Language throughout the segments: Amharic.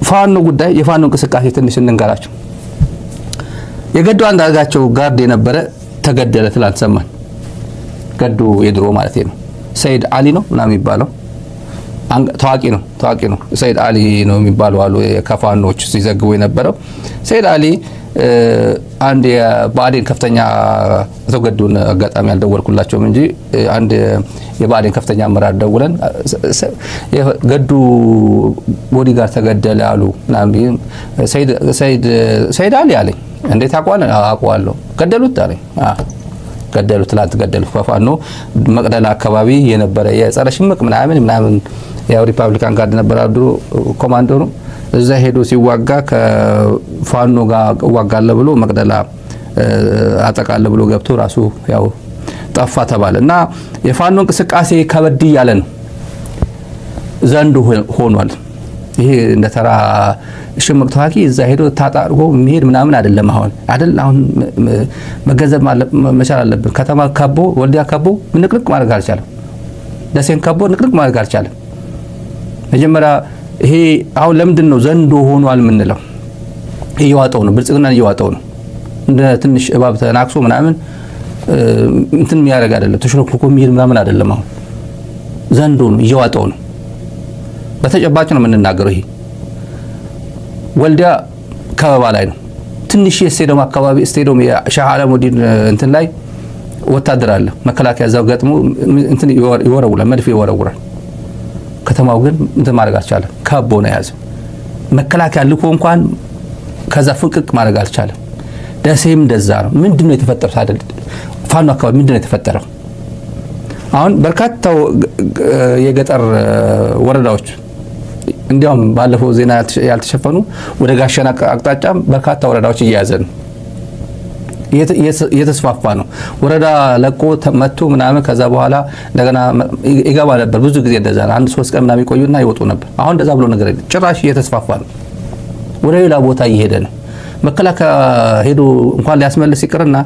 ፋኖ ጉዳይ የፋኖ እንቅስቃሴ ትንሽ እንንገራችሁ። የገዱ አንዳርጋቸው ጋርድ የነበረ ተገደለ ትላንት ሰማን። ገዱ የድሮ ማለት ነው ሰይድ አሊ ነው ምናምን የሚባለው ታዋቂ ነው ሰይድ አሊ ነው የሚባለው አሉ ከፋኖች ሲዘግቡ የነበረው ሰይድ አሊ አንድ የባዴን ከፍተኛ ተገዱን አጋጣሚ ያልደወልኩላቸውም እንጂ አንድ የባዴን ከፍተኛ አመራር ደውለን ገዱ ቦዲ ጋር ተገደለ አሉ ምናምን ሰይድ አሊ አለኝ። እንዴት አውቀዋለሁ ገደሉት አለኝ። ገደሉት ትላንት ገደሉት ከፋኖ መቅደላ አካባቢ የነበረ የጸረ ሽምቅ ምናምን ያው ሪፐብሊካን ጋርድ ነበር ድሮ ኮማንዶ ነው። እዛ ሄዶ ሲዋጋ ከፋኖ ጋር ዋጋለ ብሎ መቅደላ አጠቃለ ብሎ ገብቶ ራሱ ያው ጠፋ ተባለና የፋኖ እንቅስቃሴ ከበድ ያለ ነው ዘንድ ሆኗል። ይሄ እንደተራ ሽምቅ ተዋጊ እዛ ሄዶ ታጣርጎ መሄድ ምናምን አይደለም። አሁን መገንዘብ መቻል አለብን። ከተማ ከቦ ወልዲያ ከቦ ንቅንቅ ማድረግ አልቻለም። ደሴን ከቦ ንቅንቅ ማድረግ አልቻለም። መጀመሪያ ይሄ አሁን ለምንድን ነው ዘንዶ ሆኗል የምንለው? እየዋጠው ነው ብልጽግና እየዋጠው ነው። እንደ ትንሽ እባብ ተናክሶ ምናምን እንትን የሚያደርግ አይደለም። ተሽሎክልኮ የሚሄድ ምናምን አይደለም። አሁን ዘንዶ ነው እየዋጠው ነው። በተጨባጭ ነው የምንናገረው። ይሄ ወልዲያ ከበባ ላይ ነው። ትንሽ የስቴዲየም አካባቢ ስቴዲየም የሻህ አለሙዲን እንትን ላይ ወታደር አለ። መከላከያ እዛው ገጥሞ እንትን ይወረውራል፣ መድፍ ይወረውራል። ከተማው ግን እንትን ማድረግ አልቻለም። ከቦ ነው ያዘው። መከላከያ ልኮ እንኳን ከዛ ፍቅቅ ማድረግ አልቻለም። ደሴም እንደዛ ነው። ምንድነው የተፈጠረው? አይደል ፋኖ አካባቢ ምንድነው የተፈጠረው? አሁን በርካታ የገጠር ወረዳዎች እንዲያውም ባለፈው ዜና ያልተሸፈኑ ወደ ጋሸና አቅጣጫ በርካታ ወረዳዎች እየያዘ ነው። እየተስፋፋ ነው። ወረዳ ለቆ መጥቶ ምናምን ከዛ በኋላ እንደገና ይገባ ነበር። ብዙ ጊዜ እንደዛ ነው። 1-3 ቀን ምናምን ይቆዩና ይወጡ ነበር። አሁን እንደዛ ብሎ ነገር ጭራሽ እየተስፋፋ ነው። ወደ ሌላ ቦታ እየሄደ ነው። መከላከያ ሄዶ እንኳን ሊያስመልስ ይቅርና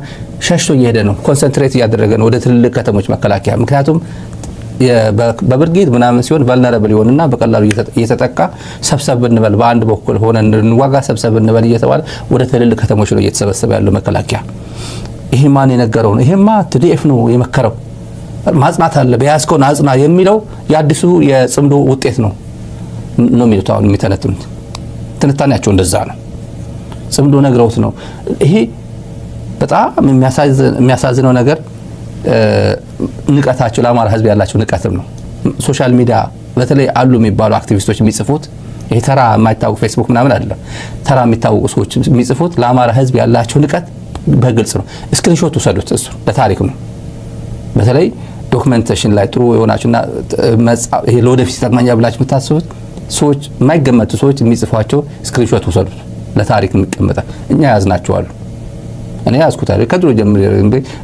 ሸሽቶ እየሄደ ነው። ኮንሰንትሬት እያደረገ ነው ወደ ትልልቅ ከተሞች መከላከያ። ምክንያቱም በብርጌድ ምናምን ሲሆን ቫልነራብል ይሆንና በቀላሉ እየተጠቃ ሰብሰብ እንበል በአንድ በኩል ሆነ እንዋጋ ሰብሰብ እንበል እየተባለ ወደ ትልልቅ ከተሞች ነው እየተሰበሰበ ያለው መከላከያ። ይሄ ማን የነገረው ነው? ይሄማ TDF ነው የመከረው። ማጽናት አለ በያዝከው አጽና የሚለው የአዲሱ የጽምዶ ውጤት ነው የሚሉት አሁን የሚተነትኑት ትንታኔያቸው እንደዛ ነው። ጽምዶ ነግረውት ነው። ይሄ በጣም የሚያሳዝነው ነገር ንቀታቸው ለአማራ ህዝብ ያላቸው ንቀትም ነው። ሶሻል ሚዲያ በተለይ አሉ የሚባሉ አክቲቪስቶች የሚጽፉት ይሄ ተራ የማይታወቅ ፌስቡክ ምናምን አይደለም። ተራ የሚታወቁ ሰዎች የሚጽፉት ለአማራ ህዝብ ያላቸው ንቀት በግልጽ ነው። ስክሪንሾት ወሰዱት። እሱ ለታሪክ ነው። በተለይ ዶክመንቴሽን ላይ ጥሩ የሆናችሁና ይሄ ለወደፊት ይጠቅመኛል ብላችሁ የምታስቡት ሰዎች የማይገመቱ ሰዎች የሚጽፏቸው ስክሪንሾት ወሰዱት። ለታሪክ የሚቀመጣ እኛ ያዝናቸዋል። እኔ ያዝኩታል ከድሮ ጀምሮ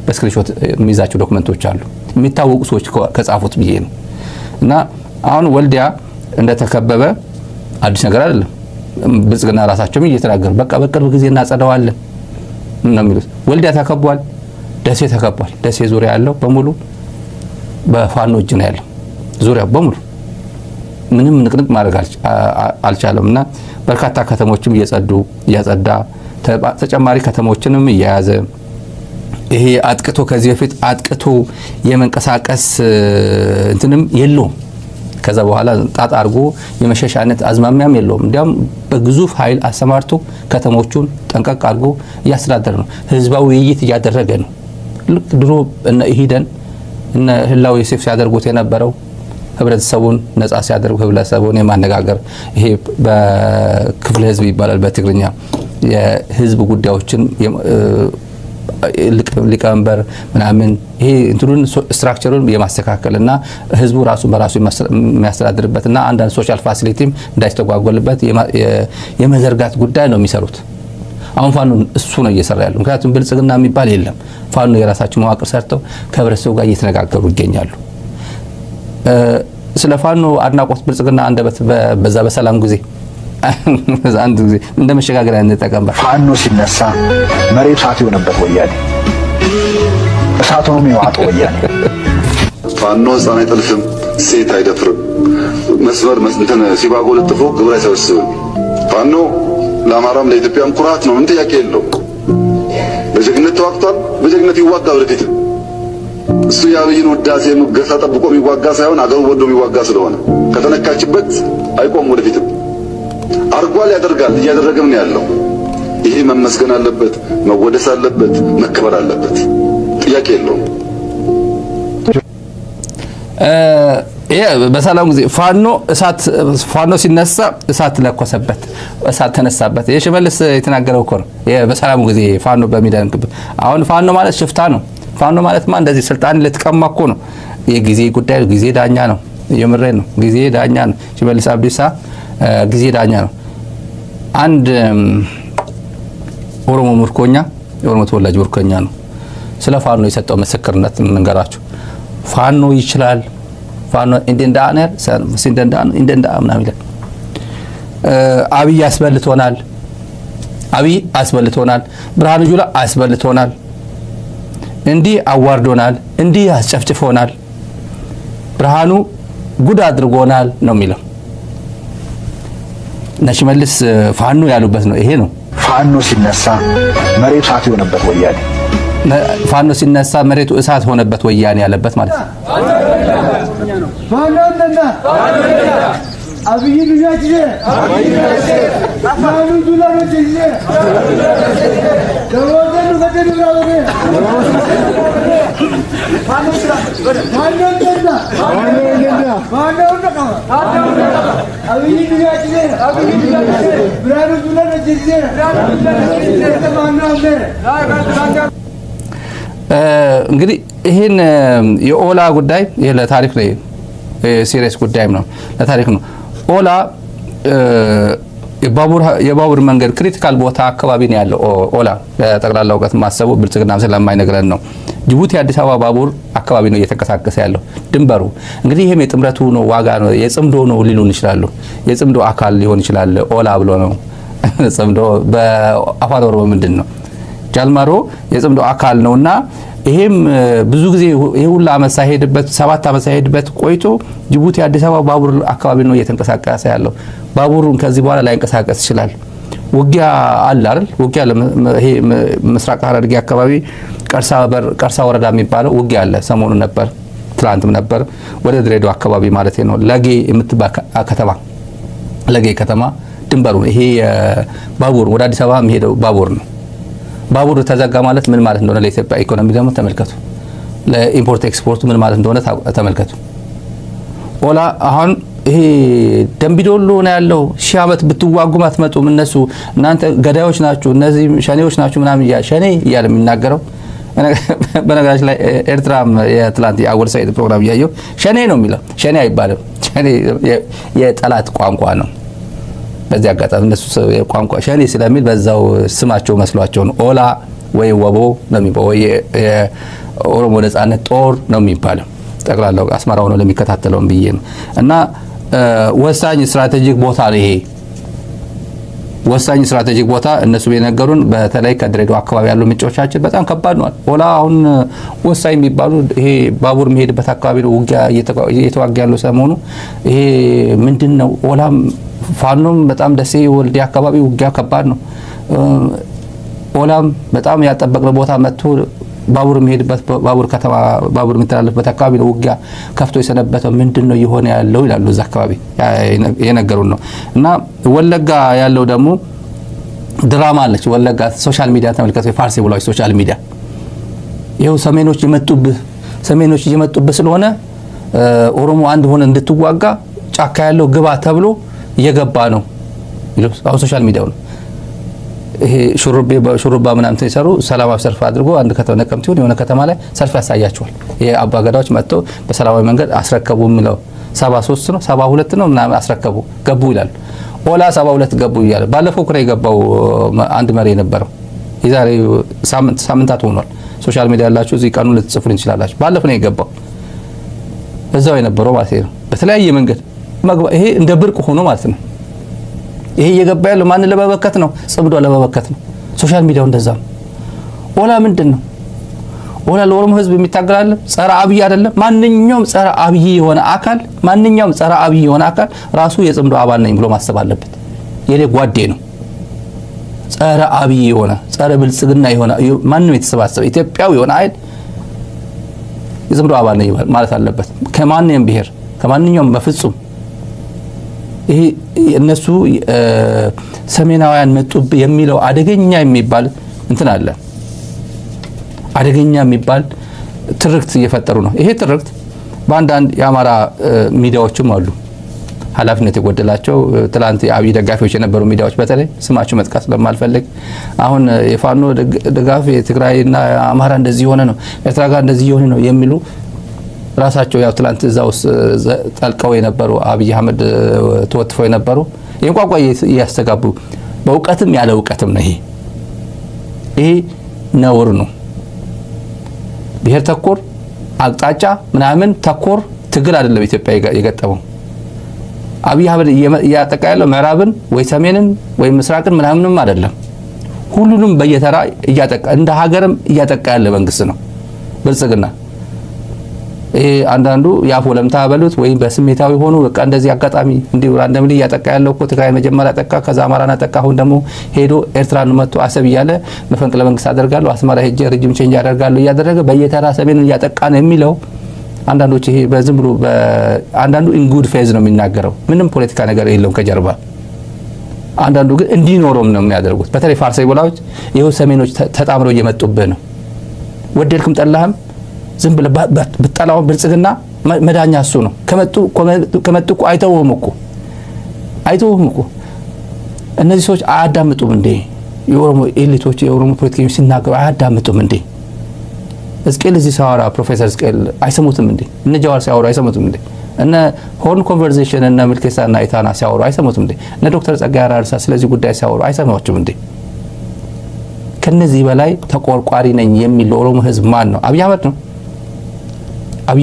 በስክሪንሾት የሚይዛቸው ዶክመንቶች አሉ የሚታወቁ ሰዎች ከጻፉት ብዬ ነው። እና አሁን ወልዲያ እንደተከበበ አዲስ ነገር አይደለም። ብልጽግና ራሳቸውም እየተናገሩ በቃ በቅርብ ጊዜ እናጸደዋለን ነው የሚሉት። ወልዲያ ተከቧል፣ ደሴ ተከቧል። ደሴ ዙሪያ ያለው በሙሉ በፋኖ እጅ ነው ያለው። ዙሪያ በሙሉ ምንም ንቅንቅ ማድረግ አልቻለምና በርካታ ከተሞችም እያጸዳ ተጨማሪ ከተሞችንም እያያዘ ይሄ አጥቅቶ ከዚህ በፊት አጥቅቶ የመንቀሳቀስ እንትንም የለውም። ከዛ በኋላ ጣጣ አርጎ የመሸሻነት አዝማሚያም የለውም። እንዲያውም በግዙፍ ኃይል አሰማርቶ ከተሞቹን ጠንቀቅ አርጎ እያስተዳደረ ነው። ህዝባዊ ውይይት እያደረገ ነው። ልክ ድሮ እነ ኢሂደን እነ ህላው ዮሴፍ ሲያደርጉት የነበረው ህብረተሰቡን ነፃ ሲያደርጉ ህብረተሰቡን የማነጋገር ይሄ በክፍለ ህዝብ ይባላል በትግርኛ የህዝብ ጉዳዮችን ሊቀመንበር ምናምን ይሄ እንትኑን ስትራክቸሩን የማስተካከልና ህዝቡ ራሱ በራሱ የሚያስተዳድርበትና አንዳንድ ሶሻል ፋሲሊቲም እንዳይስተጓጎልበት የመዘርጋት ጉዳይ ነው የሚሰሩት። አሁን ፋኖ እሱ ነው እየሰራ ያለው። ምክንያቱም ብልጽግና የሚባል የለም። ፋኖ የራሳቸው መዋቅር ሰርተው ከህብረተሰቡ ጋር እየተነጋገሩ ይገኛሉ። ስለ ፋኖ አድናቆት ብልጽግና አንደበት በዛ በሰላም ጊዜ አንድ ጊዜ እንደመሸጋገሪያ እንጠቀምበት። ፋኖ ሲነሳ መሬት እሳት የሆነበት ወያኔ እሳት ሆኖ የሚዋጠው ወያኔ። ፋኖ ህፃን አይጠልፍም፣ ሴት አይደፍርም፣ መስመር እንትን ሲባጎ ለጥፎ ግብር አይሰበስብም። ፋኖ ለአማራም ለኢትዮጵያም ኩራት ነው። ምን ጥያቄ የለው። በጀግነት ተዋግቷል። በጀግነት ይዋጋ ወደፊት። እሱ የአብይን ውዳሴ ሙገሳ ጠብቆ የሚዋጋ ሳይሆን አገሩ ወዶ የሚዋጋ ስለሆነ ከተነካችበት አይቆም ወደፊትም። አርጓል፣ ያደርጋል፣ እያደረገም ነው ያለው። ይሄ መመስገን አለበት፣ መወደስ አለበት፣ መከበር አለበት። ጥያቄ የለውም። በሰላም ጊዜ ፋኖ ሲነሳ እሳት ለኮሰበት፣ እሳት ተነሳበት። የሽመልስ የተናገረው እኮ ነው። በሰላም ጊዜ ፋኖ በሚደንቅበት። አሁን ፋኖ ማለት ሽፍታ ነው። ፋኖ ማለትማ እንደዚህ ስልጣን ልትቀማ እኮ ነው። የጊዜ ጉዳይ፣ ጊዜ ዳኛ ነው። የምሬን ነው። ጊዜ ዳኛ ነው። ሽመልስ አብዲሳ ጊዜ ዳኛ ነው። አንድ ኦሮሞ ምርኮኛ፣ የኦሮሞ ተወላጅ ምርኮኛ ነው። ስለ ፋኖ የሰጠው ምስክርነት እንንገራችሁ። ፋኖ ይችላል፣ ፋኖ እንደንዳነር ምናምን ይላል። አብይ አስበልቶናል፣ ብርሃኑ ጁላ አስበልቶናል፣ እንዲህ አዋርዶናል፣ እንዲህ አስጨፍጭፎናል፣ ብርሃኑ ጉድ አድርጎናል ነው የሚለው። ሽመልስ ፋኖ ያሉበት ነው። ይሄ ነው ፋኖ ሲነሳ መሬቱ እሳት የሆነበት ወያኔ። ፋኖ ሲነሳ መሬቱ እሳት ሆነበት ወያኔ ያለበት ማለት ነው። አብይ ልጅ አብይ ዱላ ወጭዬ ደወደን ወደን ብራወደ እንግዲህ ይሄን የኦላ ጉዳይ ይሄ ለታሪክ ነው። ሲሪየስ ጉዳይም ነው፣ ለታሪክ ነው። ኦላ የባቡር መንገድ ክሪቲካል ቦታ አካባቢ ነው ያለው። ኦላ ለጠቅላላ እውቀት ማሰቡ ብልጽግና ስለማይነግረን ነው። ጅቡቲ አዲስ አበባ ባቡር አካባቢ ነው እየተንቀሳቀሰ ያለው ድንበሩ። እንግዲህ ይሄም የጥምረቱ ነው፣ ዋጋ ነው፣ የጽምዶ ነው ሊሉን ይችላሉ። የጽምዶ አካል ሊሆን ይችላል። ኦላ ብሎ ነው ጽምዶ በአፋን ኦሮሞ ምንድን ነው? ጃልማሮ የጽምዶ አካል ነውና ይሄም ብዙ ጊዜ ይሄ ሁሉ አመት ሳይሄድበት 7 አመት ሳይሄድበት ቆይቶ ጅቡቲ አዲስ አበባ ባቡር አካባቢ ነው እየተንቀሳቀሰ ያለው። ባቡሩን ከዚህ በኋላ ላይንቀሳቀስ ይችላል። ውጊያ አለ አይደል? ውጊያ ይሄ ምስራቅ ሐረርጌ አካባቢ ቀርሳ ወረዳ የሚባለው ውጊያ አለ። ሰሞኑን ነበር፣ ትላንትም ነበር። ወደ ድሬዳዋ አካባቢ ማለት ነው። ለጌ የምትባል ከተማ፣ ለጌ ከተማ ድንበሩ ይሄ ባቡር ወደ አዲስ አበባ የሚሄደው ባቡር ነው። ባቡር ተዘጋ ማለት ምን ማለት እንደሆነ ለኢትዮጵያ ኢኮኖሚ ደግሞ ተመልከቱ። ለኢምፖርት ኤክስፖርት ምን ማለት እንደሆነ ተመልከቱ። ኦላ አሁን ይሄ ደምቢዶሎ ነው ያለው። 1000 አመት ብትዋጉም አትመጡም እነሱ እናንተ ገዳዮች ናችሁ፣ እነዚህ ሸኔዎች ናችሁ ምናምን ሸኔ እያለ የሚናገረው። በነገራችን ላይ ኤርትራም የትላንት የአወል ሰይድ ፕሮግራም እያየሁ ሸኔ ነው የሚለው። ሸኔ አይባልም። ሸኔ የጠላት ቋንቋ ነው። በዚህ አጋጣሚ እነሱ ቋንቋ ሸኔ ስለሚል በዛው ስማቸው መስሏቸው ነው። ኦላ ወይ ወቦ ነው የሚባለው፣ ወይ የኦሮሞ ነጻነት ጦር ነው የሚባለው። ጠቅላላው አስመራ ሆኖ ለሚከታተለው ብዬ ነው። እና ወሳኝ ስትራቴጂክ ቦታ ነው ይሄ። ወሳኝ ስትራቴጂክ ቦታ እነሱ የነገሩን በተለይ ከድሬዳዋ አካባቢ ያሉ ምንጮቻችን በጣም ከባድ ነው። ኦላ አሁን ወሳኝ የሚባሉ ይሄ ባቡር የሚሄድበት አካባቢ ነው ውጊያ እየተዋጋ ያለው ሰሞኑ። ይሄ ምንድነው? ኦላም ፋኖም በጣም ደሴ ወልዴ አካባቢ ውጊያ ከባድ ነው። ኦላም በጣም ያጠበቅነው ቦታ መጥቶ ባቡር የሚሄድበት ባቡር ከተማ ባቡር የሚተላለፍበት አካባቢ ነው ውጊያ ከፍቶ የሰነበተው። ምንድነው እየሆነ ያለው ይላሉ እዛ አካባቢ የነገሩን ነው። እና ወለጋ ያለው ደግሞ ድራማ አለች። ወለጋ ሶሻል ሚዲያ ተመልከቱ። የፋርሲ ብሏል ሶሻል ሚዲያ ይሄው ሰሜኖች እየመጡብህ ስለሆነ ኦሮሞ አንድ ሆነ እንድትዋጋ ጫካ ያለው ግባ ተብሎ እየገባ ነው ይሉስ አው ሶሻል ሚዲያው ነው። ይሄ ሹሩባ ምናምን ተይሰሩ ሰላማዊ ሰልፍ አድርጎ አንድ ከተማ ነቀምት ይሁን የሆነ ከተማ ላይ ሰልፍ ያሳያቸዋል። የአባ ገዳዎች መጥተው በሰላማዊ መንገድ አስረከቡ የሚለው 73 ነው 72 ነው ምናምን አስረከቡ ገቡ ይላሉ። ኦላ 72 ገቡ ይላል። ባለፈው ኩሬ የገባው አንድ መሪ የነበረው የዛሬ ሳምንታት ሆኗል። ሶሻል ሚዲያ ያላችሁ እዚህ ቀኑን ልትጽፉልኝ ትችላላችሁ። ባለፈው ነው የገባው እዛው የነበረው ማለት ነው። በተለያየ መንገድ ይሄ እንደ ብርቅ ሆኖ ማለት ነው። ይሄ እየገባ ያለው ማን ለመበከት ነው? ጽምዶ ለመበከት ነው። ሶሻል ሚዲያው እንደዛ ነው። ኦላ ምንድነው? ወላ ለኦሮሞ ህዝብ የሚታገላል ጸረ አብይ አይደለም። ማንኛውም ጸረ አብይ የሆነ አካል ራሱ የጽምዶ አባል ነኝ ብሎ ማሰብ አለበት። የኔ ጓዴ ነው። ጸረ አብይ የሆነ ጸረ ብልጽግና የሆነ ማንንም የተሰባሰበ ኢትዮጵያዊ የሆነ አይል የጽምዶ አባል ነኝ ማለት አለበት። ከማንኛውም ብሔር ከማንኛውም በፍጹም ይሄ እነሱ ሰሜናውያን መጡብ የሚለው አደገኛ የሚባል እንትን አለ። አደገኛ የሚባል ትርክት እየፈጠሩ ነው። ይሄ ትርክት በአንዳንድ የአማራ ሚዲያዎችም አሉ ኃላፊነት የጎደላቸው ትላንት የአብይ ደጋፊዎች የነበሩ ሚዲያዎች በተለይ ስማቸው መጥቀስ ስለማልፈልግ አሁን የፋኖ ደጋፊ የትግራይና አማራ እንደዚህ ሆነ ነው ኤርትራ ጋር እንደዚህ ሆነ ነው የሚሉ ራሳቸው ያው ትላንት እዛው ጠልቀው የነበሩ አብይ አህመድ ተወጥፈው የነበሩ ይሄን ቋንቋ እያስተጋቡ በእውቀትም ያለ እውቀትም ነው። ይሄ ነውር ነው። ብሔር ተኮር አቅጣጫ ምናምን ተኮር ትግል አይደለም ኢትዮጵያ የገጠመው። አብይ አህመድ እያጠቃ ያለው ምዕራብን ወይ ሰሜንን ወይ ምስራቅን ምናምንም አይደለም። ሁሉንም በየተራ እያጠቃ እንደ ሀገርም እያጠቃ ያለ መንግስት ነው ብልጽግና። ይሄ አንዳንዱ ያፎ ለምታ በሉት ወይ በስሜታዊ ሆኖ በቃ እንደዚህ አጋጣሚ እንዲው ራንደምሊ እያጠቃ ያለው እኮ ትግራይ መጀመሪያ ጠቃ ከዛ አማራና ጠቃ አሁን ደግሞ ሄዶ ኤርትራን መጥቶ አሰብ እያለ መፈንቅለ መንግስት አደርጋለሁ አስመራ ሄጄ ሪጅም ቼንጅ አደርጋለሁ እያደረገ በየተራ ሰሜንን እያጠቃ ነው የሚለው አንዳንዶች ይሄ በዝም ብሎ አንዳንዱ ኢን ጉድ ፌዝ ነው የሚናገረው ምንም ፖለቲካ ነገር የለውም ከጀርባ። አንዳንዱ ግን እንዲኖረውም ነው የሚያደርጉት። በተለይ ፋርሳይ ቦላዎች ይሄው ሰሜኖች ተጣምረው እየመጡብህ ነው። ወደልክም ጠላህም ዝም ብለ በጣላው ብልጽግና መዳኛ እሱ ነው። ከመጡ እኮ አይተውም እኮ እነዚህ ሰዎች አያዳምጡም እንዴ? የኦሮሞ ኤሊቶች የኦሮሞ ፖለቲከኞች ሲናገሩ አያዳምጡም እንዴ? እስቄል እዚህ ሲያወራ ፕሮፌሰር እስቄል አይሰሙትም እንዴ? እነ ጃዋር ሲያወሩ አይሰሙትም እንዴ? እነ ሆርን ኮንቨርሴሽን እና ምልከሳና ኢታና ሲያወሩ አይሰሙትም እንዴ? እነ ዶክተር ጸጋዬ አራርሳ ስለዚህ ጉዳይ ሲያወሩ አይሰማዎችም እንዴ? ከነዚህ በላይ ተቆርቋሪ ነኝ የሚል ለኦሮሞ ህዝብ ማን ነው? አብይ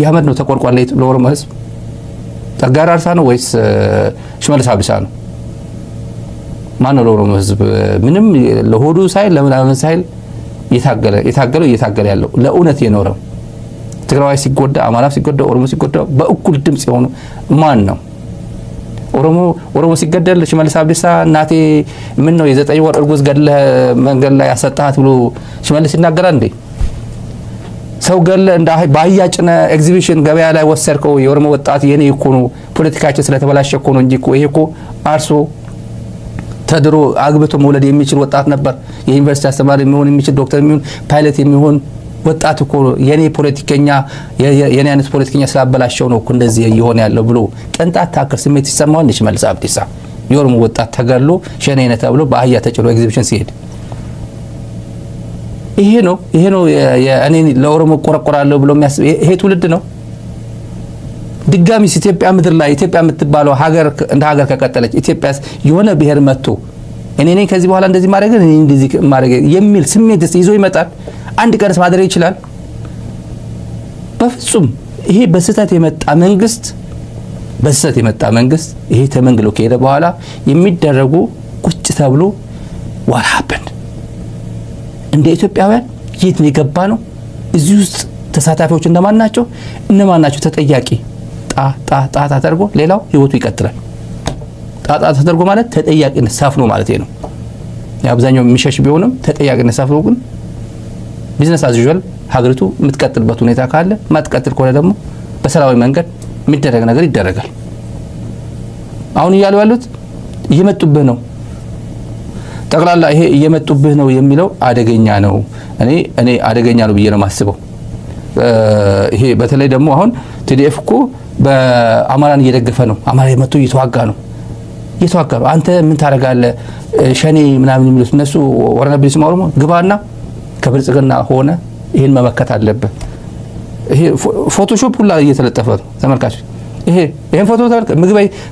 አህመድ ነው ተቆርቋሪ ለኦሮሞ ህዝብ? ጸጋዬ አራርሳ ነው ወይስ ሽመልስ አብዲሳ ነው? ማን ነው ለኦሮሞ ህዝብ ምንም ለሆዱ ሳይል ለምናምን ሳይል እየታገለ ያለው ለእውነት የኖረው? ትግራዋይ ሲጎዳ አማራ ሲጎዳ ኦሮሞ ሲጎዳ በእኩል ድምጽ የሆኑ ማን ነው? ኦሮሞ ሲገደል ሽመልስ አብዲሳ እናቴ ምን ነው የ9 ወር እርጉዝ ገድለ መንገድ ላይ ያሰጣት ብሎ ሽመልስ ይናገራል እንዴ? ሰው ገለ እንደ ባያ ጭነ ኤግዚቢሽን ገበያ ላይ ወሰርከው የኦሮሞ ወጣት የኔ እኮ ነው ፖለቲካቸው ስለተበላሸ እኮ ነው እንጂ እኮ ይሄ እኮ አርሶ ተድሮ አግብቶ መውለድ የሚችል ወጣት ነበር። የዩኒቨርሲቲ አስተማሪ የሚሆን የሚችል ዶክተር የሚሆን ፓይለት የሚሆን ወጣት እኮ የኔ ፖለቲከኛ የኔ አይነት ፖለቲከኛ ስላበላሸው ነው እኮ እንደዚህ ይሆን ያለው ብሎ ቅንጣት ታክል ስሜት ይሰማዋል ሽመልስ አብዲሳ? የኦሮሞ ወጣት ተገሎ ሸኔነ ተብሎ በአህያ ተጭኖ ኤግዚቢሽን ሲሄድ ይሄ ነው እኔ ለኦሮሞ ቆረቆራለሁ ብሎ የሚያስብ ይሄ ትውልድ ነው። ድጋሚ ኢትዮጵያ ምድር ላይ ኢትዮጵያ የምትባለው ሀገር እንደ ሀገር ከቀጠለች ኢትዮጵያስ የሆነ ብሔር መጥቶ እኔ ነኝ ከዚህ በኋላ እንደዚህ ማድረግ እኔ እንደዚህ ማድረግ የሚል ስሜት ይዞ ይመጣል? አንድ ቀንስ ማድረግ ይችላል? በፍጹም። ይሄ በስህተት የመጣ መንግስት ይሄ ተመንግሎ ከሄደ በኋላ የሚደረጉ ቁጭ ተብሎ what happened እንደ ኢትዮጵያውያን የት ነው የገባ ነው? እዚህ ውስጥ ተሳታፊዎች እነማን ናቸው ተጠያቂ ጣ ተደርጎ ሌላው ህይወቱ ይቀጥላል። ጣ ተደርጎ ማለት ተጠያቂነት ሰፍኖ ማለት ነው። ያብዛኛው የሚሸሽ ቢሆንም ተጠያቂነት ሰፍኖ ግን ቢዝነስ አዝ ዩዥዋል ሀገሪቱ የምትቀጥልበት ሁኔታ ካለ ማትቀጥል ከሆነ ደግሞ በሰላማዊ መንገድ የሚደረግ ነገር ይደረጋል። አሁን ያሉት እየመጡብህ ነው ጠቅላላ ይሄ እየመጡብህ ነው የሚለው አደገኛ ነው። እኔ አደገኛ ነው ብዬ ነው ማስበው። ይሄ በተለይ ደግሞ አሁን ቲዲኤፍ እኮ በአማራን እየደገፈ ነው። አማራ የመጡ እየተዋጋ ነው። አንተ ምን ታረጋለህ? ሸኔ ምናምን የሚሉት እነሱ ወረና ቢስ ማውሩሞ ግባና ከብልጽግና ሆነ ይሄን መመከት አለበት። ይሄ ፎቶሾፕ ሁላ እየተለጠፈ ነው ተመልካቾች። ይሄን ፎቶ ተመልከቱ።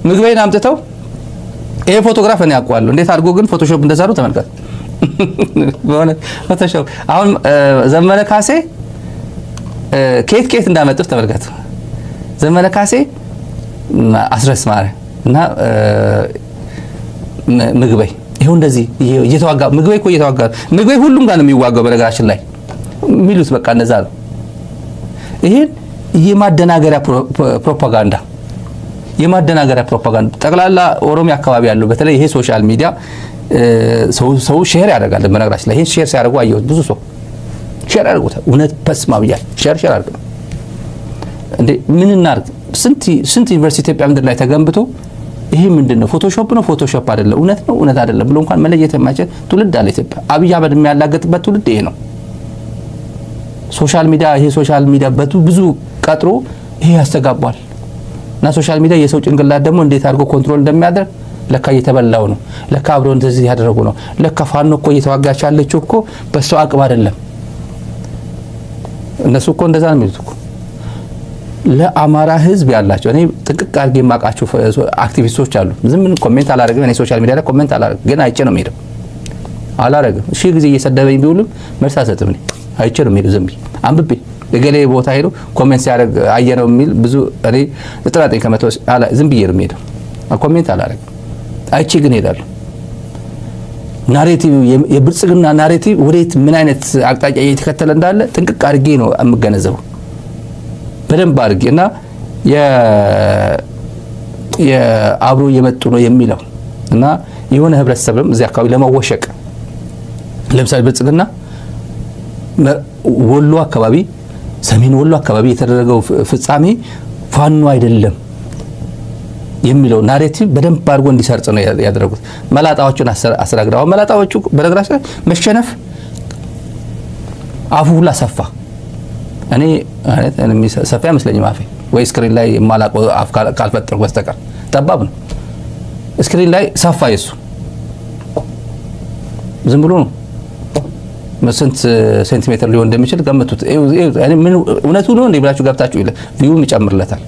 ምግበይን አምጥተው ይሄ ፎቶግራፍ እኔ አውቀዋለሁ እንዴት አድርጎ ግን ፎቶሾፕ እንደዛሩ ተመልከቱ። በሆነ ፎቶሾፕ አሁን ዘመነ ካሴ ኬት እንዳመጡት ተመልከቱ። ዘመነ ካሴ አስረስ ማረ እና ምግበይ ይሄው እንደዚህ እየተዋጋ ምግበይ ሁሉም ጋር ነው የሚዋጋው በነገራችን ላይ የሚሉት በቃ እንደዛ ነው። ይሄን የማደናገሪያ ፕሮፓጋንዳ ጠቅላላ ኦሮሚያ አካባቢ ያለው በተለይ ይሄ ሶሻል ሚዲያ ሰው ሼር ያደርጋል። በነገራችን ላይ ይሄን ሼር ሲያደርጉ አየሁት። ብዙ ሰው ሼር ያደርጉታል። እውነት በስማ ብያል ሼር አድርጉ እንዴ! ምን እናድርግ? ስንት ዩኒቨርሲቲ ኢትዮጵያ ምድር ላይ ተገንብቶ ይሄ ምንድነው? ፎቶሾፕ ነው? ፎቶሾፕ አይደለም፣ እውነት ነው? እውነት አይደለም ብሎ እንኳን መለየት የማይችል ትውልድ አለ ኢትዮጵያ። አብይ አህመድ የሚያላገጥበት ትውልድ ይሄ ነው። ሶሻል ሚዲያ ብዙ ቀጥሮ ይሄ ያስተጋባል። እና ሶሻል ሚዲያ የሰው ጭንቅላት ደግሞ እንዴት አድርጎ ኮንትሮል እንደሚያደርግ ለካ እየተበላው ነው። ለካ አብሮ እንደዚህ ያደረጉ ነው። ለካ ፋኖ እኮ እየተዋጋች ያለችው እኮ በሰው አቅም አይደለም። እነሱ እኮ እንደዛ ነው የሚሉት እኮ ለአማራ ህዝብ ያላቸው። እኔ ጥቅቅ አድርጌ የማውቃቸው አክቲቪስቶች አሉ። ዝም ምን ኮሜንት አላደርግም። እኔ ሶሻል ሚዲያ ላይ ኮሜንት አላደርግም፣ ግን አይቼ ነው የምሄደው። አላደርግም። እሺ ጊዜ እየሰደበኝ ቢውልም መልስ አልሰጥም። እኔ አይቼ ነው የምሄደው። ዝም ብዬ አንብቤ የገሌ ቦታ ሄዶ ኮሜንት ሲያደርግ አየነው የሚል ብዙ እኔ 99 ከመቶ ዝም ብዬ ነው የምሄደው። ኮሜንት አላደርግም። አይቼ ግን ሄዳለሁ። ናሬቲቭ የብልጽግና ናሬቲቭ ወዴት ምን አይነት አቅጣጫ እየተከተለ እንዳለ ጥንቅቅ አድርጌ ነው የምገነዘበው በደንብ አድርጌ። እና የአብሮ እየመጡ ነው የሚለው እና የሆነ ህብረተሰብም እዚህ አካባቢ ለመወሸቅ ለምሳሌ ብልጽግና ወሎ አካባቢ ሰሜን ወሎ አካባቢ የተደረገው ፍጻሜ ፋኖ አይደለም የሚለው ናሬቲቭ በደንብ አድርጎ እንዲሰርጽ ነው ያደረጉት። መላጣዎቹን አስራግራው መላጣዎቹ በነገራችን መሸነፍ አፉ ሁላ ሰፋ። እኔ ሰፋ አይመስለኝም አፌ ወይ ስክሪን ላይ ማላቆ አፍ ካልፈጠርኩ በስተቀር ጠባብ ነው። ስክሪን ላይ ሰፋ የሱ ዝም ብሎ ነው። ስንት ሴንቲሜትር ሊሆን እንደሚችል ገምቱት። እኔ ምን እውነቱ ነው እንዴ ብላችሁ ገብታችሁ ቪውም ይጨምርለታል።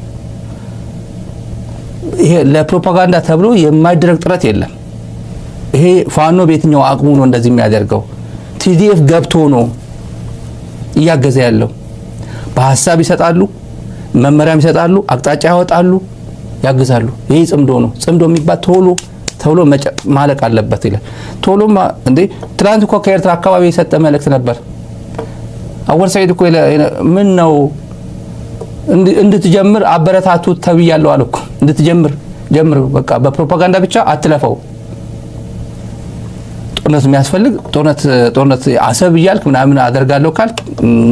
ይሄ ለፕሮፓጋንዳ ተብሎ የማይደረግ ጥረት የለም። ይሄ ፋኖ በየትኛው አቅሙ ነው እንደዚህ የሚያደርገው? ቲዲኤፍ ገብቶ ነው እያገዘ ያለው። በሐሳብ ይሰጣሉ፣ መመሪያም ይሰጣሉ፣ አቅጣጫ ያወጣሉ፣ ያግዛሉ። ይሄ ጽምዶ ነው። ጽምዶ የሚባል ቶሎ ማለቅ አለበት ይላል። ቶሎማ እንዴ ትናንት እኮ ከኤርትራ አካባቢ የሰጠ መልእክት ነበር። አወል ሰይድ እኮ ምን ነው እንድትጀምር አበረታቱ ተብያለሁ አለ እኮ። ጀምር በቃ በፕሮፓጋንዳ ብቻ አትለፈው። ጦርነት የሚያስፈልግ ጦርነት አሰብ ይያልክ ምናምን አደርጋለሁ ካልክ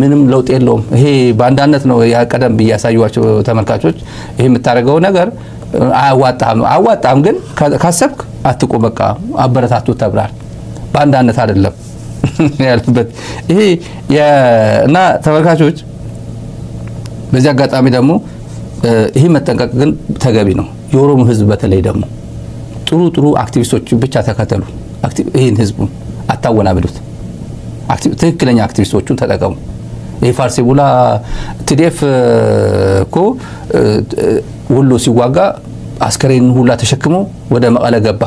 ምንም ለውጥ የለውም። ይሄ ባንዳነት ነው። ያቀደም በያሳዩዋቸው ተመልካቾች ይሄ የምታረገው ነገር አዋጣም ግን ካሰብክ አትቆ በቃ አበረታቱ ተብራል። ባንዳነት አይደለም ያለበት ይሄ እና ተመልካቾች በዚህ አጋጣሚ ደግሞ ይሄ መጠንቀቅ ግን ተገቢ ነው። የኦሮሞ ህዝብ በተለይ ደግሞ ጥሩ አክቲቪስቶች ብቻ ተከተሉ። ይሄን ህዝቡን አታወናብዱት። ትክክለኛ አክቲቪስቶቹን ተጠቀሙ። ይሄ ፋርሲ ቡላ ቲዲኤፍ እኮ ወሎ ሲዋጋ አስከሬን ሁላ ተሸክሞ ወደ መቀለ ገባ።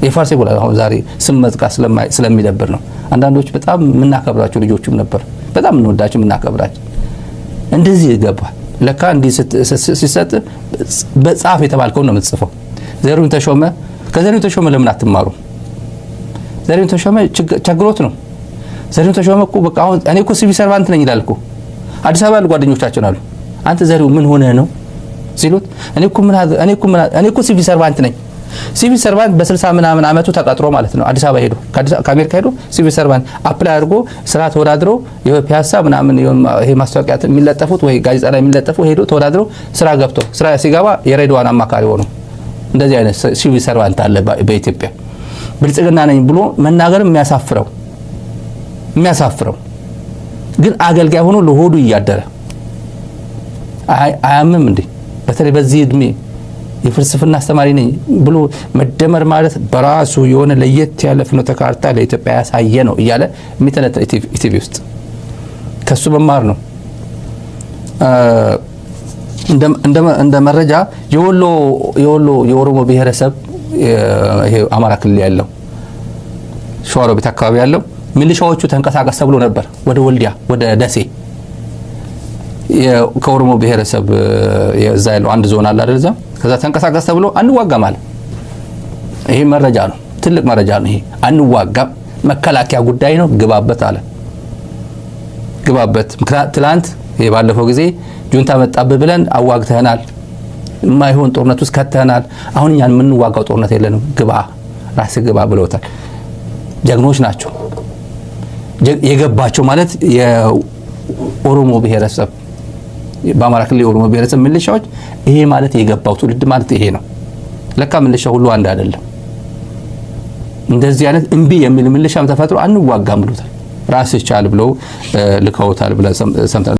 የፋርሲ ቡላ አሁን ዛሬ ስም መጥቃት ስለሚደብር ነው። አንዳንዶች በጣም ምናከብራቸው ልጆችም ነበር፣ በጣም እንወዳቸው ምናከብራቸው እንደዚህ ይገባል። ለካ እንዲ ሲሰጥ በጻፍ የተባልከው ነው የምትጽፈው። ዘሪሁን ተሾመ ለምን አትማሩ? ዘሪሁን ተሾመ ቸግሮት ነው። ዘሪሁን ተሾመ እኮ በቃ አሁን እኔ እኮ ሲቪል ሰርቫንት ነኝ ይላል እኮ። አዲስ አበባ ያሉ ጓደኞቻችን አሉ። አንተ ዘሪሁን ምን ሆነ ነው ሲሉት እኔ እኮ ሲቪል ሰርቫንት ነኝ። ሲቪል ሰርቫንት በ60 ምናምን አመቱ ተቀጥሮ ማለት ነው አዲስ አበባ ሄዶ ከአሜሪካ ሄዶ ሲቪል ሰርቫንት አፕላይ አድርጎ ስራ ተወዳድሮ የፒያሳ ምናምን ይሄ ማስታወቂያ የሚለጠፉት ወይ ጋዜጣ ላይ የሚለጠፉ ሄዶ ተወዳድሮ ስራ ገብቶ ስራ ሲገባ የሬድዋን አማካሪ ሆኖ እንደዚህ አይነት ሲቪል ሰርቫንት አለ በኢትዮጵያ። ብልጽግና ነኝ ብሎ መናገርም የሚያሳፍረው ግን አገልጋይ ሆኖ ለሆዱ እያደረ አያምም እንዴ? በተለይ በዚህ እድሜ የፍልስፍና አስተማሪ ነኝ ብሎ መደመር ማለት በራሱ የሆነ ለየት ያለ ፍኖተ ካርታ ለኢትዮጵያ ያሳየ ነው እያለ የሚተነተ ኢቲቪ ውስጥ ከሱ መማር ነው። እንደ መረጃ የኦሮሞ ብሔረሰብ ይሄ አማራ ክልል ያለው ሸዋሮቢት አካባቢ ያለው ሚሊሻዎቹ ተንቀሳቀስ ተብሎ ነበር ወደ ወልዲያ ወደ ደሴ። ከኦሮሞ ብሔረሰብ የዛ ያለው አንድ ዞን አለ አይደል? ከዛ ተንቀሳቀስ ተብሎ አንዋጋም አለ። ይሄ መረጃ ነው፣ ትልቅ መረጃ ነው። ይሄ አንዋጋም መከላከያ ጉዳይ ነው ግባበት አለ። ግባበት ትላንት ይሄ ባለፈው ጊዜ ጁንታ መጣብህ ብለን አዋግተናል፣ የማይሆን ጦርነት ውስጥ ከተናል። አሁን እኛን የምንዋጋው ጦርነት የለንም፣ ግባ ራስህ ግባ ብለውታል። ጀግኖች ናቸው። የገባቸው ማለት የኦሮሞ ብሔረሰብ በአማራ ክልል የኦሮሞ ብሔረሰብ ሚሊሻዎች ይሄ ማለት የገባው ትውልድ ማለት ይሄ ነው። ለካ ሚሊሻ ሁሉ አንድ አይደለም። እንደዚህ አይነት እምቢ የሚል ሚሊሻም ተፈጥሮ አንዋጋም ብሎታል። ራስህ ቻል ብለው ልከውታል ብለን ሰምተናል።